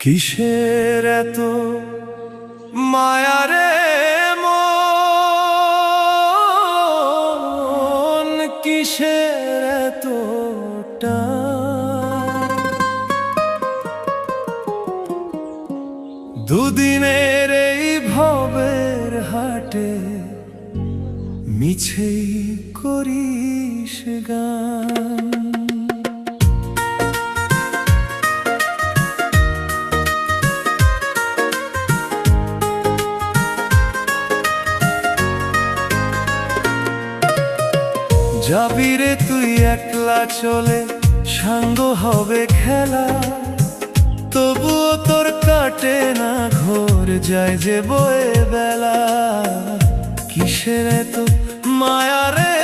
কিসের এত মায়া রে মন, কিসের এত টান? দুদিনের এই ভবের হাটে মিছেই করিস গান। যাবি রে তুই একলা চলে, সাঙ্গ হবে খেলা, তবুও তোর কাটে না ঘোর, যায় যে বয়ে বেলা। কিসের এত মায়া রে